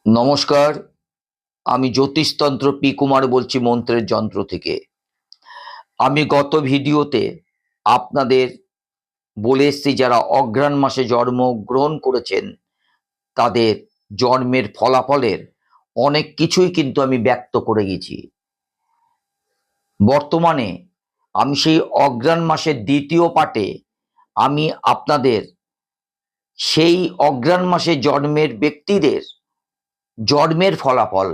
নমস্কার, আমি জ্যোতিষতন্ত্র পি কুমার বলছি মন্ত্রের যন্ত্র থেকে। আমি গত ভিডিওতে আপনাদের বলে এসেছি যারা অঘ্রাণ মাসে জন্মগ্রহণ করেছেন তাদের জন্মের ফলাফলের অনেক কিছুই কিন্তু আমি ব্যক্ত করে গেছি। বর্তমানে আমি সেই অঘ্রাণ মাসের দ্বিতীয় পার্টে আমি আপনাদের সেই অঘ্রাণ মাসে জন্মের ব্যক্তিদের জন্মের ফলাফল,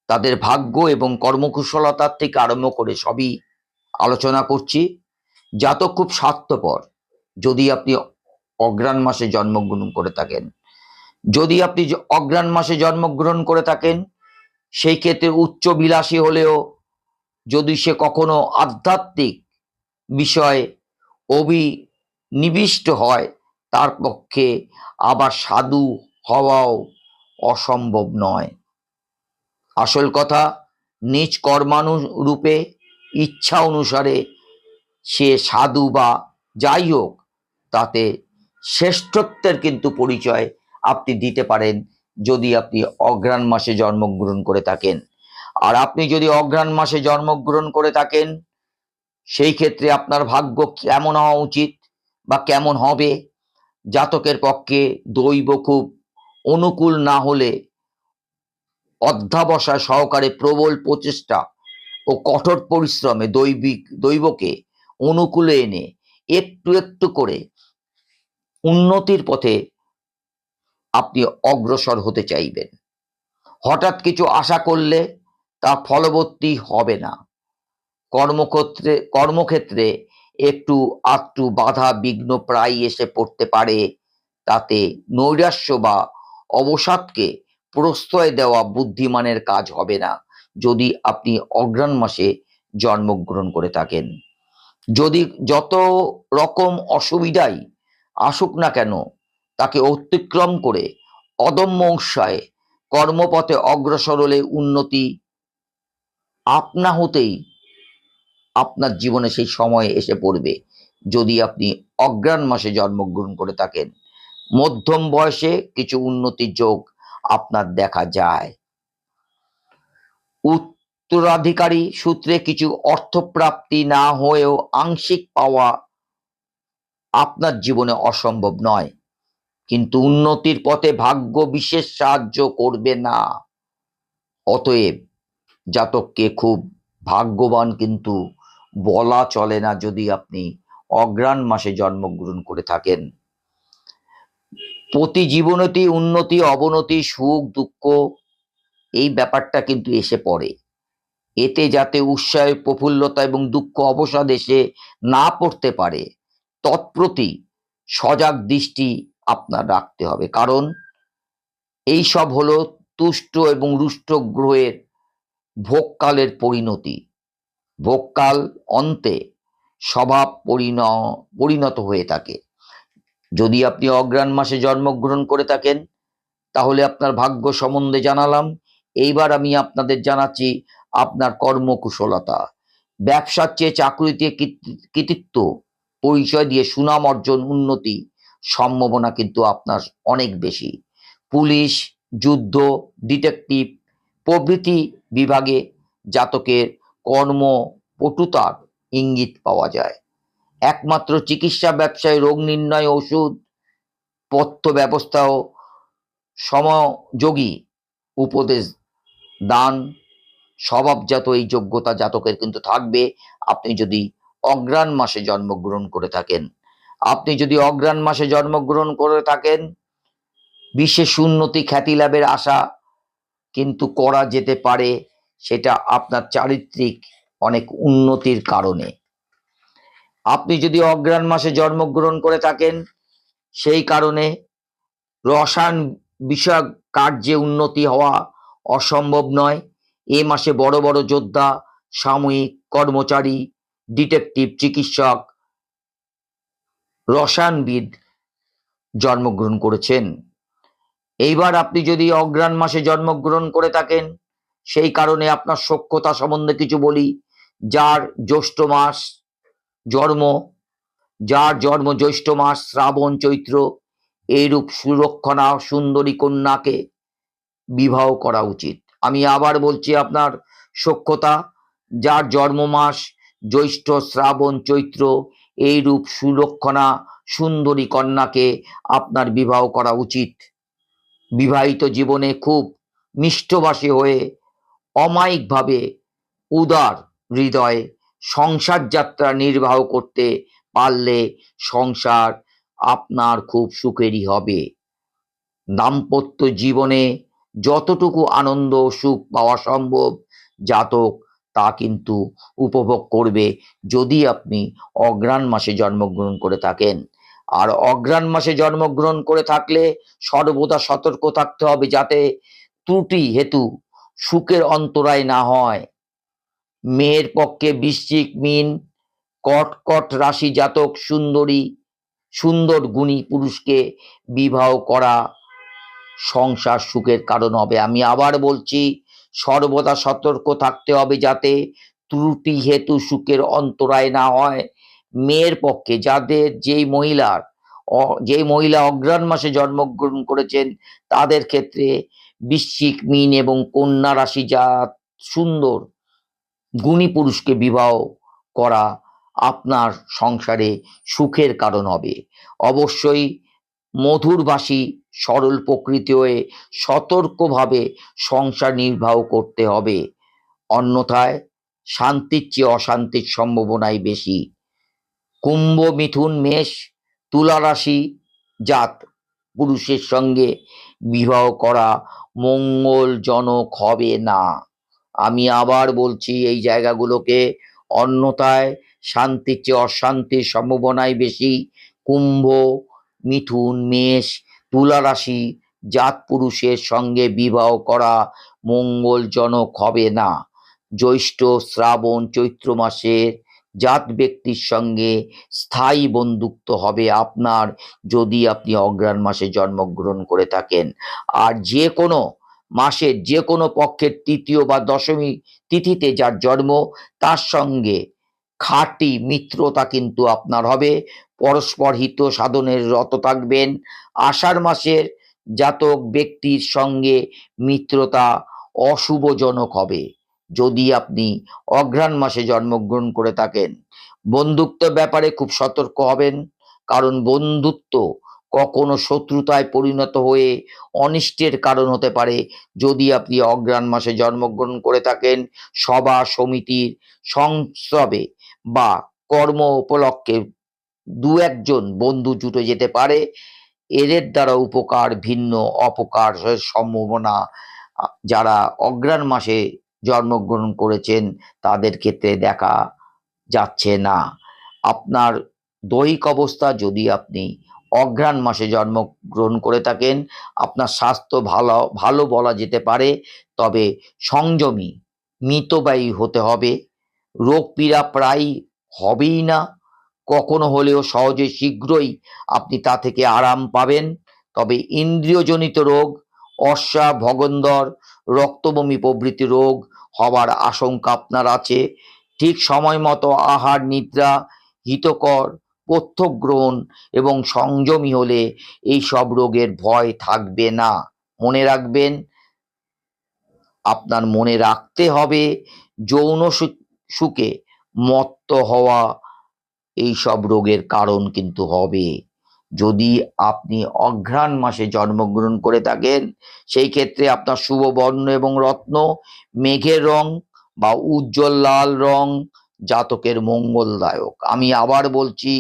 তাদের ভাগ্য এবং কর্মকুশলতার থেকে আরম্ভ করে সবই আলোচনা করছি। জাতক খুব স্বার্থপর যদি আপনি অঘ্রাণ মাসে জন্মগ্রহণ করে থাকেন। যদি আপনি অঘ্রাণ মাসে জন্মগ্রহণ করে থাকেন সেই ক্ষেত্রে উচ্চ বিলাসী হলেও যদি সে কখনো আধ্যাত্মিক বিষয়ে অভিনিবিষ্ট হয় তার পক্ষে আবার সাধু হওয়াও অসম্ভব নয়। আসল কথা, নিজ কর্মানুরূপে ইচ্ছা অনুসারে সে সাধু বা যাই হোক তাতে শ্রেষ্ঠত্বের কিন্তু পরিচয় আপনি দিতে পারেন যদি আপনি অঘ্রাণ মাসে জন্মগ্রহণ করে থাকেন। আর আপনি যদি অঘ্রাণ মাসে জন্মগ্রহণ করে থাকেন সেই ক্ষেত্রে আপনার ভাগ্য কেমন হওয়া উচিত বা কেমন হবে, জাতকের পক্ষে দৈব খুব অনুকূল না হলে অধ্যাবসায় সহকারে প্রবল প্রচেষ্টা ও কঠোর পরিশ্রমে দৈবকে অনুকূলে এনে একটু একটু করে উন্নতির পথে আপনি অগ্রসর হতে চাইবেন। হঠাৎ কিছু আশা করলে তা ফলবর্তী হবে না। কর্মক্ষেত্রে একটু আধটু বাধা বিঘ্ন প্রায় এসে পড়তে পারে। তাতে নৈরাশ্য বা অবসাদকে প্রশ্রয় দেওয়া বুদ্ধিমানের কাজ হবে না যদি আপনি অঘ্রাণ মাসে জন্মগ্রহণ করে থাকেন। যদি যত রকম অসুবিধাই আসুক না কেন তাকে অতিক্রম করে অদম্য উৎসাহে কর্মপথে অগ্রসর হলে উন্নতি আপনা হতেই আপনার জীবনে সেই সময় এসে পড়বে যদি আপনি অঘ্রাণ মাসে জন্মগ্রহণ করে থাকেন। মধ্যম বয়সে কিছু উন্নতির যোগ আপনার দেখা যায়। উত্তরাধিকারী সূত্রে কিছু অর্থপ্রাপ্তি না হয়েও আংশিক পাওয়া আপনার জীবনে অসম্ভব নয়, কিন্তু উন্নতির পথে ভাগ্য বিশেষ সাহায্য করবে না। অতএব জাতককে খুব ভাগ্যবান কিন্তু বলা চলে না যদি আপনি অঘ্রাণ মাসে জন্মগ্রহণ করে থাকেন। প্রতি জীবনেতেই উন্নতি অবনতি সুখ দুঃখ এই ব্যাপারটা কিন্তু এসে পড়ে। এতে যাতে উৎসাহে প্রফুল্লতা এবং দুঃখ অবসাদ এসে না পড়তে পারে তৎপ্রতি সজাগ দৃষ্টি আপনার রাখতে হবে, কারণ এই সব হলো তুষ্ট এবং রুষ্ট গ্রহের ভোগকালের পরিণতি। ভোগকাল অন্তে স্বভাব পরিণত হয়ে থাকে। যদি আপনি অঘ্রাণ মাসে জন্মগ্রহণ করে থাকেন তাহলে আপনার ভাগ্য সম্বন্ধে জানালাম। এইবার আমি আপনাদের জানাচ্ছি আপনার কর্মকুশলতা। ব্যবসার চেয়ে চাকরিতে কৃতিত্ব পরিচয় দিয়ে সুনাম অর্জন উন্নতি সম্ভাবনা কিন্তু আপনার অনেক বেশি। পুলিশ, যুদ্ধ, ডিটেকটিভ প্রভৃতি বিভাগে জাতকের কর্মপটুতার ইঙ্গিত পাওয়া যায়। একমাত্র চিকিৎসা ব্যবসায় রোগ নির্ণয়, ওষুধ পথ্য ব্যবস্থাও সমযোগী উপদেশ দান স্বভাবজাত এই যোগ্যতা জাতকের কিন্তু থাকবে আপনি যদি অঘ্রাণ মাসে জন্মগ্রহণ করে থাকেন। আপনি যদি অঘ্রাণ মাসে জন্মগ্রহণ করে থাকেন বিশেষ উন্নতি খ্যাতি লাভের আশা কিন্তু করা যেতে পারে, সেটা আপনার চারিত্রিক অনেক উন্নতির কারণে। আপনি যদি অঘ্রাণ মাসে জন্মগ্রহণ করে থাকেন সেই কারণে রসায়ন বিষয়ক কার্যে উন্নতি হওয়া অসম্ভব নয়। এ মাসে বড় বড় যোদ্ধা, সাময়িক কর্মচারী, ডিটেকটিভ, চিকিৎসক, রসায়নবিদ জন্মগ্রহণ করেছেন। এইবার আপনি যদি অঘ্রাণ মাসে জন্মগ্রহণ করে থাকেন সেই কারণে আপনার সখ্যতা সম্বন্ধে কিছু বলি। যার জ্যৈষ্ঠ মাস জন্ম, জ্যৈষ্ঠ মাস, শ্রাবণ, চৈত্র এইরূপ সুলক্ষণা সুন্দরী কন্যাকে বিবাহ করা উচিত। আমি আবার বলছি, আপনার সখ্যতা, যার জন্ম মাস জ্যৈষ্ঠ, শ্রাবণ, চৈত্র, এইরূপ সুলক্ষণা সুন্দরী কন্যাকে আপনার বিবাহ করা উচিত। বিবাহিত জীবনে খুব মিষ্টভাষী হয়ে অমায়িকভাবে উদার হৃদয়ে সংসার যাত্রা নির্বাহ করতে পারলে সংসার আপনার খুব সুখেরই হবে। দাম্পত্য জীবনে যতটুকু আনন্দ সুখ পাওয়া সম্ভব জাতক তা কিন্তু উপভোগ করবে, যদি আপনি অঘ্রাণ মাসে জন্মগ্রহণ করে থাকেন। আর অঘ্রাণ মাসে জন্মগ্রহণ করে থাকলে সর্বদা সতর্ক থাকতে হবে, যাতে ত্রুটি হেতু সুখের অন্তরায় না হয়। মেয়ের পক্ষে বৃশ্চিক, মীন, কর্কট রাশি জাতক সুন্দর গুণী পুরুষকে বিবাহ করা সংসার সুখের কারণ হবে। আমি আবার বলছি, সর্বদা সতর্ক থাকতে হবে, যাতে ত্রুটি হেতু সুখের অন্তরায় না হয়। মেয়ের পক্ষে যেই মহিলা অঘ্রাণ মাসে জন্মগ্রহণ করেছেন তাদের ক্ষেত্রে বৃশ্চিক, মীন এবং কন্যা রাশি সুন্দর গুণী পুরুষকে বিবাহ করা আপনার সংসারে সুখের কারণ হবে। অবশ্যই মধুরভাষী, সরল প্রকৃতি হয়ে সতর্কভাবে সংসার নির্বাহ করতে হবে, অন্যথায় শান্তির চেয়ে অশান্তির সম্ভাবনাই বেশি। কুম্ভ, মিথুন, মেষ, তুলা রাশি জাত পুরুষের সঙ্গে বিবাহ করা মঙ্গলজনক হবে না। আমি আবার বলছি এই জায়গাগুলোকে, অন্যথায় শান্তির চেয়ে অশান্তির সম্ভাবনাই বেশি। কুম্ভ, মিথুন, মেষ, তুলা রাশি জাত পুরুষের সঙ্গে বিবাহ করা মঙ্গলজনক হবে না। জ্যৈষ্ঠ, শ্রাবণ, চৈত্র মাসের জাত ব্যক্তির সঙ্গে স্থায়ী বন্ধুত্ব হবে আপনার, যদি আপনি অঘ্রাণ মাসে জন্মগ্রহণ করে থাকেন। আর যে কোনো মাসের যে কোনো পক্ষের তৃতীয় বা দশমী তিথিতে যার জন্ম, তার সঙ্গে খাঁটি মিত্রতা কিন্তু আপনার হবে, পরস্পর হিত সাধনের রত থাকবেন। আষাঢ় মাসের জাতক ব্যক্তির সঙ্গে মিত্রতা অশুভজনক হবে, যদি আপনি অঘ্রাণ মাসে জন্মগ্রহণ করে থাকেন। বন্ধুত্ব ব্যাপারে খুব সতর্ক হবেন, কারণ বন্ধুত্ব কখনো শত্রুতায় পরিণত হয়ে অনিষ্টের কারণ হতে পারে, যদি আপনি অঘ্রাণ মাসে জন্মগ্রহণ করে থাকেন। সভা সমিতির সংস্রবে বা কর্ম উপলক্ষে দু একজন বন্ধু জুটে যেতে পারে, এদের দ্বারা উপকার ভিন্ন অপকারের সম্ভাবনা যারা অঘ্রাণ মাসে জন্মগ্রহণ করেছেন তাদের ক্ষেত্রে দেখা যাচ্ছে না। আপনার দৈহিক অবস্থা, যদি আপনি অঘ্রাণ মাসে জন্মগ্রহণ করে থাকেন, আপনার স্বাস্থ্য ভালো বলা যেতে পারে, তবে সংযমী, মিতব্যয়ী হতে হবে। রোগ পীড়া প্রায় হবেই না, কখনো হলেও সহজে শীঘ্রই আপনি তা থেকে আরাম পাবেন। তবে ইন্দ্রিয়জনিত রোগ, অর্শা, ভগন্দর, রক্তবমি প্রভৃতি রোগ হবার আশঙ্কা আপনার আছে। ঠিক সময় মতো আহার, নিদ্রা, হিতকর পথ্য গ্রহণ এবং সংযমী হলে এই সব রোগের ভয় থাকবে না। মনে রাখবেন, আপনার মনে রাখতে হবে, যৌন সুখে মত্ত হওয়া এই সব রোগের কারণ কিন্তু হবে। যদি আপনি অঘ্রাণ মাসে জন্মগ্রহণ করে থাকেন, সেই ক্ষেত্রে আপনার শুভ বর্ণ এবং রত্ন মেঘের রং বা উজ্জ্বল লাল রং জাতকের মঙ্গলদায়ক। আমি আবার বলছি,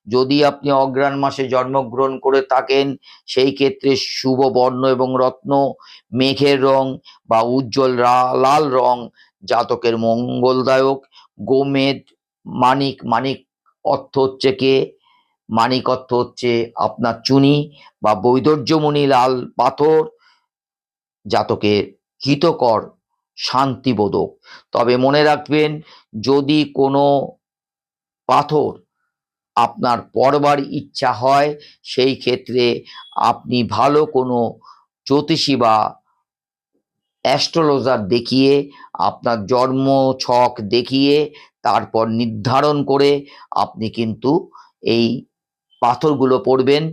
যদি আপনি অঘ্রাণ মাসে জন্মগ্রহণ করে থাকেন, সেই ক্ষেত্রে শুভ বর্ণ এবং রত্ন মেঘের রং বা উজ্জ্বল লাল রং জাতকের মঙ্গলদায়ক। গোমেদ, মানিক, মানিক অর্থ হচ্ছে কে, মানিক অর্থ হচ্ছে আপনার চুনি বা বৈদর্যমণি লাল পাথর জাতকের হিতকর, শান্তিবোধক। তবে মনে রাখবেন, যদি কোনো পাথর আপনার পরবার ইচ্ছা হয়, সেই ক্ষেত্রে আপনি ভালো কোনো জ্যোতিষী বা অ্যাস্ট্রোলজার দেখিয়ে, আপনার জন্ম ছক দেখিয়ে, তারপর নির্ধারণ করে আপনি কিন্তু এই পাথরগুলো পড়বেন।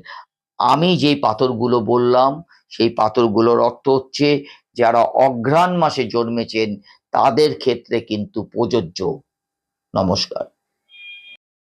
আমি যেই পাথরগুলো বললাম, সেই পাথরগুলোর অর্থ হচ্ছে যারা অঘ্রাণ মাসে জন্মেছেন তাদের ক্ষেত্রে কিন্তু প্রযোজ্য। নমস্কার।